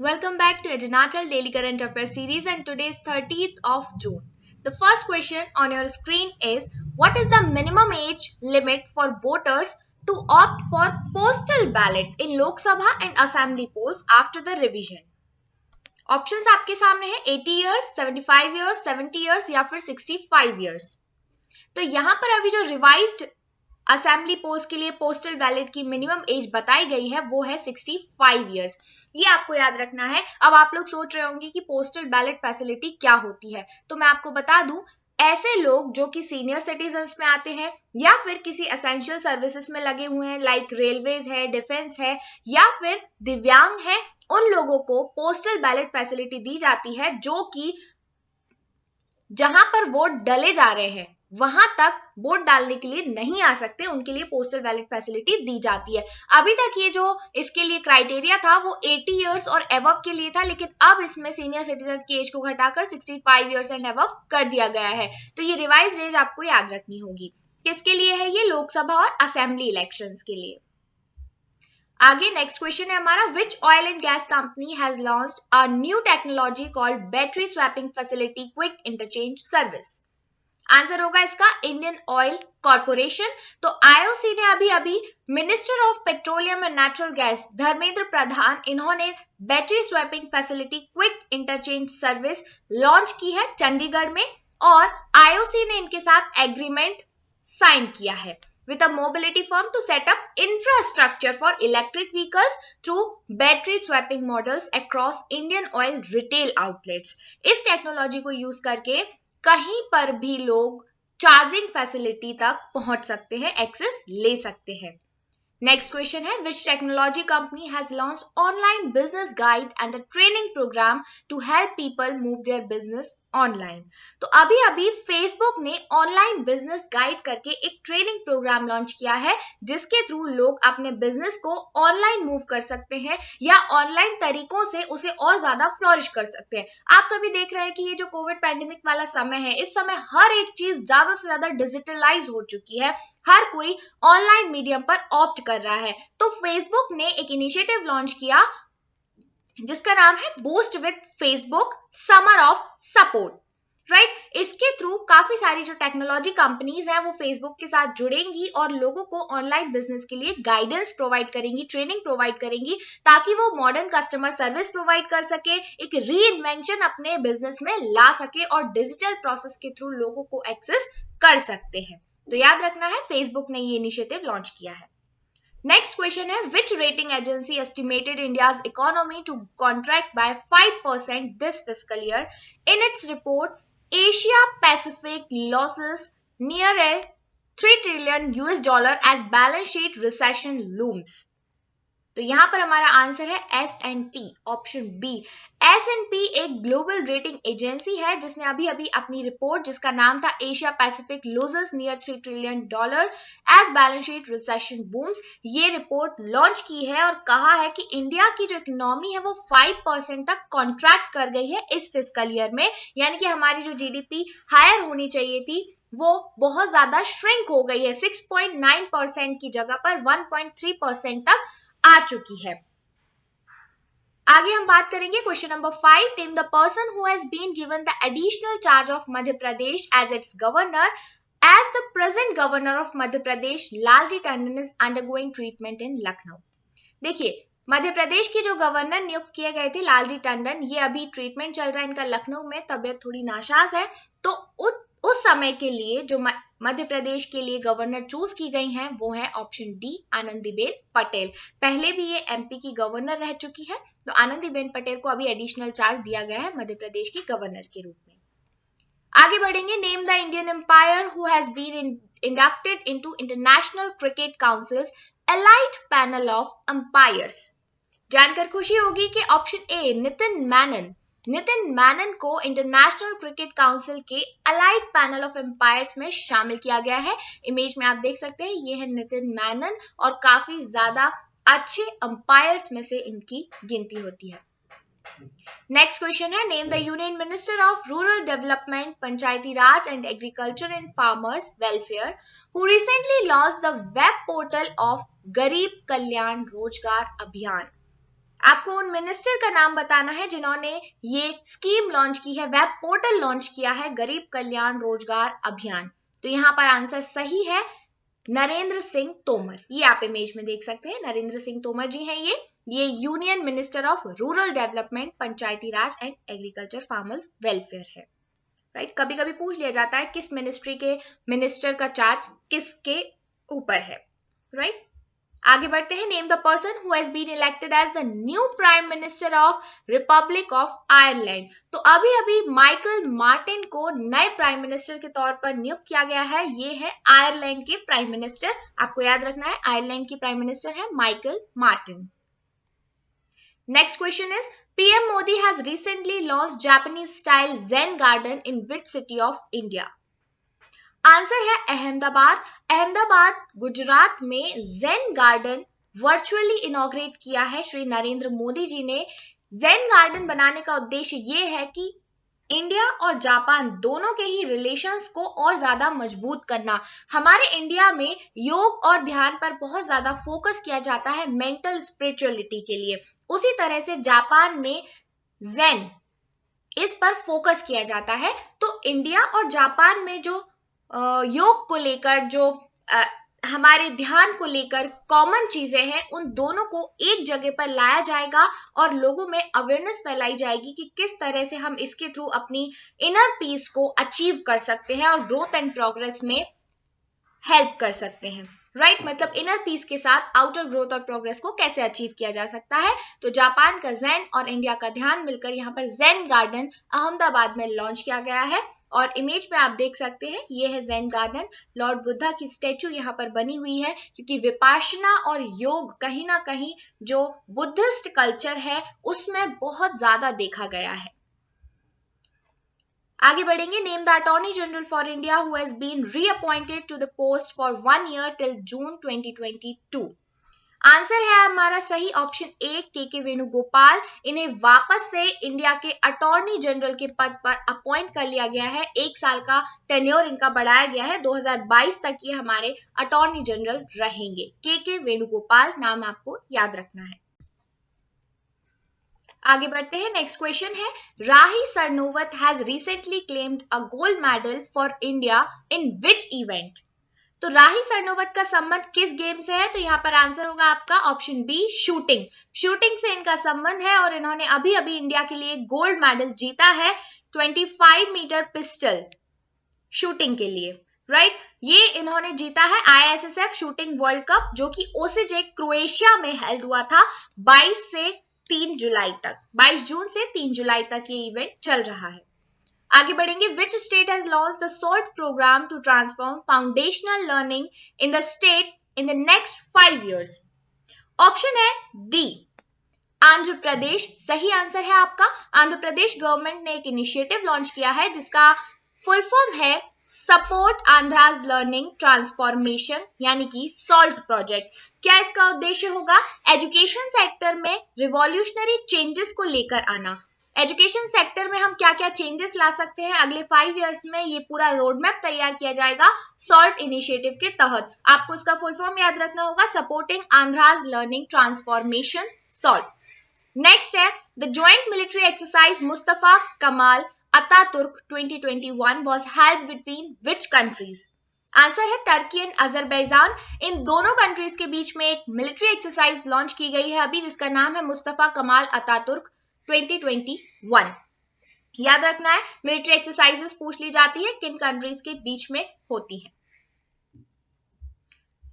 Welcome back to Adinatal Daily Current Affairs series, and today is 30th of June. The first question on your screen is, what is the minimum age limit for voters to opt for postal ballot in Lok Sabha and Assembly polls after the revision? Options आपके सामने है 80 years, 75 years, 70 years या फिर 65 years. तो यहाँ पर अभी जो रिवाइज्ड असेंबली पोस्ट के लिए पोस्टल बैलेट की मिनिमम एज बताई गई है वो है 65 इयर्स. ये आपको याद रखना है. अब आप लोग सोच रहे होंगे कि पोस्टल बैलेट फैसिलिटी क्या होती है, तो मैं आपको बता दूं, ऐसे लोग जो कि सीनियर सिटीजन्स में आते हैं या फिर किसी एसेंशियल सर्विसेज में लगे हुए हैं, लाइक रेलवेज है, डिफेंस है या फिर दिव्यांग है, उन लोगों को पोस्टल बैलेट फैसिलिटी दी जाती है, जो कि जहां पर वोट डले जा रहे हैं वहां तक वोट डालने के लिए नहीं आ सकते, उनके लिए पोस्टल बैलेट फैसिलिटी दी जाती है. अभी तक ये जो इसके लिए क्राइटेरिया था वो 80 इयर्स और अबव के लिए था, लेकिन अब इसमें सीनियर सिटीजन की एज को घटाकर 65 इयर्स एंड अबव कर दिया गया है. तो ये रिवाइज एज आपको याद रखनी होगी. किसके लिए है ये? लोकसभा और असेंबली इलेक्शंस के लिए. आगे नेक्स्ट क्वेश्चन है हमारा, which oil and gas company has launched a new technology called battery swapping facility quick interchange service? Answer होगा इसका इंडियन ऑयल कॉर्पोरेशन. तो आईओसी ने अभी minister of petroleum and natural gas Dharmendra Pradhan, इन्होंने battery swapping facility quick interchange service launch की है चंडीगढ़ में, और आईओसी ने इनके साथ एग्रीमेंट साइन किया है with a mobility firm to set up infrastructure for electric vehicles through battery swapping models across Indian oil retail outlets. इस टेक्नोलॉजी को यूज करके कहीं पर भी लोग चार्जिंग फैसिलिटी तक पहुंच सकते हैं, एक्सेस ले सकते हैं. नेक्स्ट क्वेश्चन है, which technology company has launched online business guide and a training program to help people move their business online? तो अभी फेसबुक ने ऑनलाइन बिजनेस गाइड करके एक ट्रेनिंग प्रोग्राम लॉन्च किया है, जिसके थ्रू लोग अपने बिजनेस को ऑनलाइन मूव कर सकते हैं या ऑनलाइन तरीकों से उसे और ज्यादा फ्लोरिश कर सकते हैं. आप सभी देख रहे हैं कि ये जो कोविड पैंडेमिक वाला समय है, इस समय हर एक चीज ज्यादा से ज्यादा डिजिटलाइज हो चुकी है, हर कोई ऑनलाइन मीडियम पर ऑप्ट कर रहा है. तो फेसबुक ने एक इनिशिएटिव लॉन्च किया जिसका नाम है boost with Facebook summer of support, right. इसके थ्रू काफी सारी जो टेक्नोलॉजी कंपनीज हैं वो फेसबुक के साथ जुड़ेंगी और लोगों को ऑनलाइन बिजनेस के लिए गाइडेंस प्रोवाइड करेंगी, ट्रेनिंग प्रोवाइड करेंगी, ताकि वो मॉडर्न कस्टमर सर्विस प्रोवाइड कर सके, एक रीइन्वेंशन अपने बिजनेस में ला सके और डिजिटल प्रोसेस के थ्रू लोगों को एक्सेस कर सकते हैं. तो याद रखना है, फेसबुक ने ये इनिशिएटिव लॉन्च किया है. नेक्स्ट क्वेश्चन है, which rating agency estimated India's economy to contract by 5% this fiscal year in its report Asia Pacific losses near $3 trillion as balance sheet recession looms? तो यहां पर हमारा आंसर है S&P, ऑप्शन बी. S&P एक global rating agency है जिसने अभी अपनी रिपोर्ट, जिसका नाम था Asia Pacific loses near $3 trillion as balance sheet recession booms, ये रिपोर्ट लॉन्च की है और कहा है कि इंडिया की जो इकोनॉमी है वो 5% तक कॉन्ट्रैक्ट कर गई है इस फिस्कल ईयर में, यानी कि हमारी जो जीडीपी हायर होनी चाहिए थी वो बहुत ज्यादा श्रिंक हो गई है. 6.9% की जगह पर 1.3% तक आ चुकी है. आगे हम बात करेंगे question number 5. Name the person who has been given the additional charge of Madhya Pradesh as its governor as the present governor of Madhya Pradesh Lalji Tandon is undergoing treatment in Lucknow. देखिए, मध्य प्रदेश के जो गवर्नर नियुक्त किए गए थे लालजी टंडन, ये अभी ट्रीटमेंट चल रहा है इनका लखनऊ में, तबियत थोड़ी नासाज है. तो उस समय के लिए जो मध्य प्रदेश के लिए गवर्नर चूज की गई हैं वो है ऑप्शन डी, आनंदीबेन पटेल. पहले भी ये एमपी की गवर्नर रह चुकी है, तो आनंदीबेन पटेल को अभी एडिशनल चार्ज दिया गया है मध्य प्रदेश की गवर्नर के रूप में. आगे बढ़ेंगे. Name the Indian umpire who has been inducted into International Cricket Council's elite panel of umpires. जानकर खुशी होगी कि ऑप्शन ए नितिन मैनन को इंटरनेशनल क्रिकेट काउंसिल के अलाइड पैनल ऑफ एम्पायर्स में शामिल किया गया है. इमेज में आप देख सकते हैं, ये है नितिन मैनन और काफी ज्यादा अच्छे अंपायर्स में से इनकी गिनती होती है. नेक्स्ट क्वेश्चन है, name the union minister of rural development, Panchayati Raj and agriculture and farmers welfare who recently launched the web portal of गरीब कल्याण रोजगार अभियान. आपको उन मिनिस्टर का नाम बताना है जिन्होंने ये स्कीम लॉन्च की है, वेब पोर्टल लॉन्च किया है, गरीब कल्याण रोजगार अभियान। तो यहाँ पर आंसर सही है नरेंद्र सिंह तोमर। ये आप इमेज में देख सकते हैं, नरेंद्र सिंह तोमर जी हैं ये union minister of rural development, Panchayati Raj and agriculture farmers welfare है। राइट, कभी कभी पूछ लिया जाता है किस मिनिस्ट्री के मिनिस्टर का चार्ज किसके ऊपर है। राइट, आगे बढ़ते हैं। Name the person who has been elected as the new prime minister of Republic of Ireland. तो अभी अभी माइकल मार्टिन को नए प्राइम मिनिस्टर के तौर पर नियुक्त किया गया है। ये है आयरलैंड के प्राइम मिनिस्टर, आपको याद रखना है आयरलैंड की प्राइम मिनिस्टर है Michael Martin. Next question is PM Modi has recently launched Japanese style Zen garden in which city of India? Answer है अहमदाबाद। अहमदाबाद गुजरात में ज़ेन गार्डन वर्चुअली इनॉग्रेट किया है श्री नरेंद्र मोदी जी ने। ज़ेन गार्डन बनाने का उद्देश्य ये है कि इंडिया और जापान दोनों के ही रिलेशंस को और ज्यादा मजबूत करना। हमारे इंडिया में योग और ध्यान पर बहुत ज्यादा फोकस किया जाता है मेंटल स्पिरिचुअलिटी के लिए, उसी तरह से जापान में ज़ेन इस पर फोकस किया जाता है। तो इंडिया और जापान में जो योग को लेकर, जो हमारे ध्यान को लेकर कॉमन चीजें हैं, उन दोनों को एक जगह पर लाया जाएगा और लोगों में अवेयरनेस फैलाई जाएगी कि किस तरह से हम इसके थ्रू अपनी इनर पीस को अचीव कर सकते हैं और ग्रोथ एंड प्रोग्रेस में हेल्प कर सकते हैं। राइट, मतलब इनर पीस के साथ आउटर ग्रोथ और प्रोग्रेस को कैसे अचीव किया जा सकता है। तो जापान का ज़ेन और इंडिया का ध्यान मिलकर यहाँ पर ज़ेन गार्डन अहमदाबाद में लॉन्च किया गया है। और इमेज में आप देख सकते हैं ये है ज़ेन गार्डन। लॉर्ड बुद्धा की स्टैचू यहाँ पर बनी हुई है, क्योंकि विपाशना और योग कहीं ना कहीं जो बुद्धिस्ट कल्चर है उसमें बहुत ज्यादा देखा गया है। आगे बढ़ेंगे। Name the attorney general for India who has been reappointed to the post for 1 year till June 2022। Answer है हमारा सही ऑप्शन ए के वेणुगोपाल। इन्हें वापस से इंडिया के अटॉर्नी जनरल के पद पर अपॉइंट कर लिया गया है। 1 साल का टेन्योर इनका बढ़ाया गया है, 2022 तक ये हमारे अटॉर्नी जनरल रहेंगे। के वेणुगोपाल नाम आपको याद रखना है। आगे बढ़ते हैं। नेक्स्ट क्वेश्चन है Rahi Sarnobat has recently claimed a gold medal for India in which event. तो राही सरनोवत का संबंध किस गेम से है? तो यहाँ पर आंसर होगा आपका ऑप्शन बी शूटिंग। शूटिंग से इनका संबंध है और इन्होंने अभी अभी इंडिया के लिए गोल्ड मेडल जीता है 25 मीटर पिस्टल शूटिंग के लिए। राइट, ये इन्होंने जीता है ISSF शूटिंग वर्ल्ड कप, जो कि ओसीजे क्रोएशिया में हेल्ड हुआ था 22 से 3 जुलाई तक। 22 जून से 3 जुलाई तक ये इवेंट चल रहा है। आगे बढ़ेंगे। Which state has launched the SALT program to transform foundational learning in the state in the next 5 years? Option है डी आंध्र प्रदेश। सही आंसर है आपका। आंध्र प्रदेश गवर्नमेंट ने एक इनिशिएटिव लॉन्च किया है जिसका फुल फॉर्म है सपोर्ट आंध्राज लर्निंग ट्रांसफॉर्मेशन, यानी कि सॉल्ट प्रोजेक्ट। क्या इसका उद्देश्य होगा? एजुकेशन सेक्टर में रिवॉल्यूशनरी चेंजेस को लेकर आना। एजुकेशन सेक्टर में हम क्या क्या चेंजेस ला सकते हैं अगले 5 इयर्स में, ये पूरा रोड मैप तैयार किया जाएगा सॉल्ट इनिशिएटिव के तहत। आपको इसका फुल फॉर्म याद रखना होगा, supporting Andhra's learning transformation SALT. Next है the joint military exercise Mustafa Kemal Ataturk 2021 was held between which countries? Answer है टर्की एंड अजरबैजान। इन दोनों कंट्रीज के बीच में एक मिलिट्री एक्सरसाइज लॉन्च की गई है अभी, जिसका नाम है मुस्तफा कमाल अतातुर्क 2021। याद रखना है, मिलिट्री एक्सरसाइजेस पूछ ली जाती है किन कंट्रीज के बीच में होती है।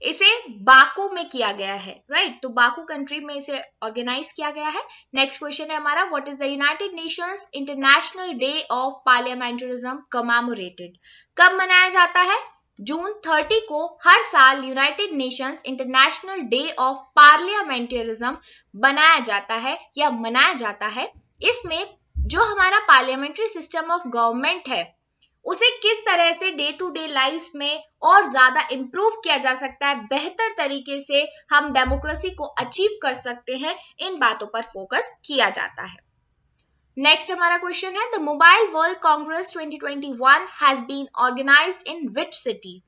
इसे बाकू में किया गया है। राइट, तो बाकू कंट्री में इसे ऑर्गेनाइज किया गया है। नेक्स्ट क्वेश्चन है हमारा what is the United Nations International Day of Parliamentarism commemorated? कब मनाया जाता है? जून 30 को हर साल United Nations International Day of Parliamentarism बनाया जाता है या मनाया जाता है। इसमें जो हमारा पार्लियामेंट्री सिस्टम ऑफ गवर्नमेंट है उसे किस तरह से डे टू डे लाइफ में और ज्यादा इंप्रूव किया जा सकता है, बेहतर तरीके से हम डेमोक्रेसी को अचीव कर सकते हैं, इन बातों पर फोकस किया जाता है। नेक्स्ट हमारा क्वेश्चन है the mobile world congress 2021 has been organised in which city?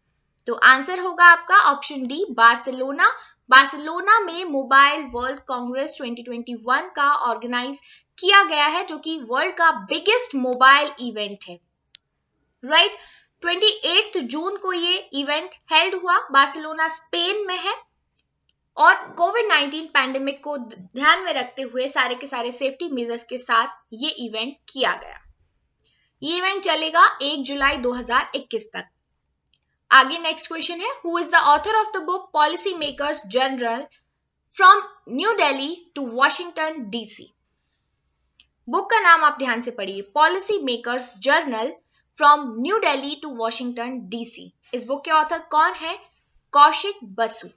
तो आंसर होगा आपका ऑप्शन डी बार्सिलोना। बार्सिलोना में मोबाइल वर्ल्ड कांग्रेस 2021 का ऑर्गेनाइज किया गया है, जो कि वर्ल्ड का बिगेस्ट मोबाइल इवेंट है, राइट। 28 जून को ये इवेंट हेल्ड हुआ, बार्सिलोना स्पेन में है, और कोविड-19 पैंडेमिक को ध्यान में रखते हुए सारे के सारे सेफ्टी मेजर्स के साथ ये इवेंट किया गया। ये इवेंट चलेगा 1 जुलाई 2021 तक। आगे नेक्स्ट क्वेश्चन है, who is the author of the book policy makers journal from New Delhi to Washington DC. Book का नाम आप ध्यान से पढ़िए, policy makers journal from New Delhi to Washington DC. इस बुक के ऑथर कौन है? कौशिक बसु।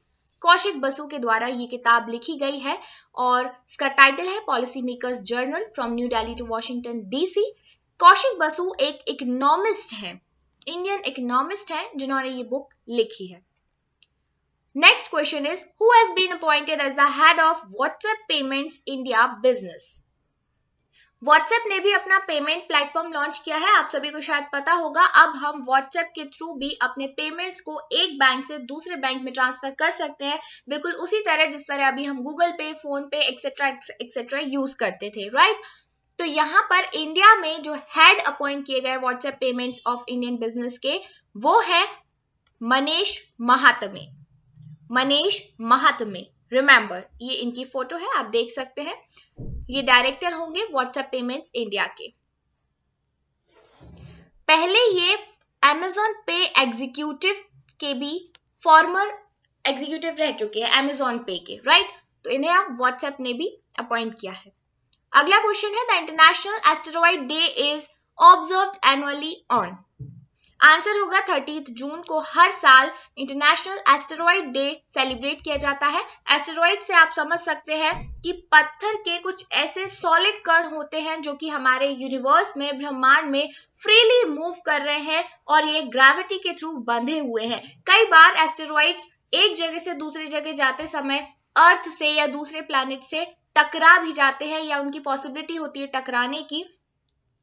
कौशिक बसु के द्वारा ये किताब लिखी गई है और इसका टाइटल है policy makers journal from New Delhi to Washington DC. Kaushik Basu एक इकोनॉमिस्ट है, इंडियन इकोनॉमिस्ट है, जिन्होंने ये बुक लिखी है। Next question is, who has been appointed as the head of WhatsApp payments India business. WhatsApp ने भी अपना पेमेंट प्लेटफॉर्म लॉन्च किया है, आप सभी को शायद पता होगा। अब हम व्हाट्सएप के थ्रू भी अपने पेमेंट्स को एक बैंक से दूसरे बैंक में ट्रांसफर कर सकते हैं, बिल्कुल उसी तरह जिस तरह अभी हम गूगल पे, फोन पे एक्सेट्रा यूज करते थे, राइट। तो यहाँ पर इंडिया में जो हेड अपॉइंट किए गए WhatsApp payments of Indian business के, वो है मनीष महात्मे। मनीष महात्मे, रिमेंबर, ये इनकी फोटो है, आप देख सकते हैं, ये डायरेक्टर होंगे व्हाट्सएप पेमेंट्स इंडिया के। पहले ये अमेजॉन पे एग्जीक्यूटिव के भी फॉर्मर एग्जीक्यूटिव रह चुके हैं, अमेजॉन पे के, राइट। तो इन्हें आप व्हाट्सएप ने भी अपॉइंट किया है। अगला क्वेश्चन है, the international asteroid day is observed annually on. Answer होगा 30 जून को हर साल इंटरनेशनल एस्टेरॉइड डे सेलिब्रेट किया जाता है। एस्टेरॉइड से आप समझ सकते हैं कि पत्थर के कुछ ऐसे सॉलिड कण होते हैं जो कि हमारे यूनिवर्स में, ब्रह्मांड में फ्रीली मूव कर रहे हैं और ये ग्रेविटी के थ्रू बंधे हुए हैं। कई बार एस्टेरॉइड्स एक जगह से दूसरी जगह जाते समय अर्थ से या दूसरे प्लैनेट से टकरा भी जाते हैं, या उनकी पॉसिबिलिटी होती है टकराने की।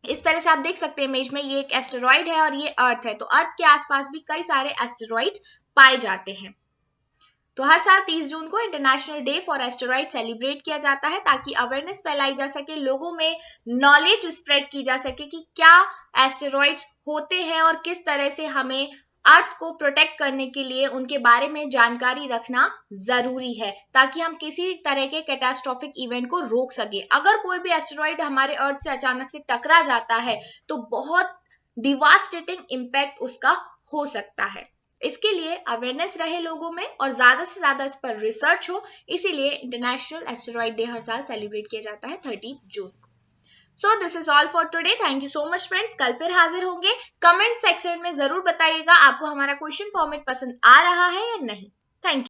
इस तरह से आप देख सकते हैं इमेज में, ये एक एस्टेरॉइड है और ये अर्थ है, तो अर्थ के आसपास भी कई सारे एस्टेरॉइड्स पाए जाते हैं। तो हर साल 30 जून को international day for asteroid celebrate किया जाता है, ताकि अवेयरनेस फैलाई जा सके, लोगों में नॉलेज स्प्रेड की जा सके कि क्या एस्टेरॉइड्स होते हैं और किस तरह से हमें अर्थ को प्रोटेक्ट करने के लिए उनके बारे में जानकारी रखना जरूरी है, ताकि हम किसी तरह के कैटास्ट्रोफिक इवेंट को रोक सके। अगर कोई भी एस्टेरॉइड हमारे अर्थ से अचानक से टकरा जाता है तो बहुत डिवास्टेटिंग इम्पैक्ट उसका हो सकता है। इसके लिए अवेयरनेस रहे लोगों में और ज्यादा से ज्यादा इस पर रिसर्च हो, इसीलिए इंटरनेशनल एस्टेरॉइड डे हर साल सेलिब्रेट किया जाता है 30 जून को। So this is all for today, thank you so much friends. कल फिर हाजिर होंगे। कमेंट सेक्शन में जरूर बताइएगा आपको हमारा क्वेश्चन फॉर्मेट पसंद आ रहा है या नहीं। Thank you.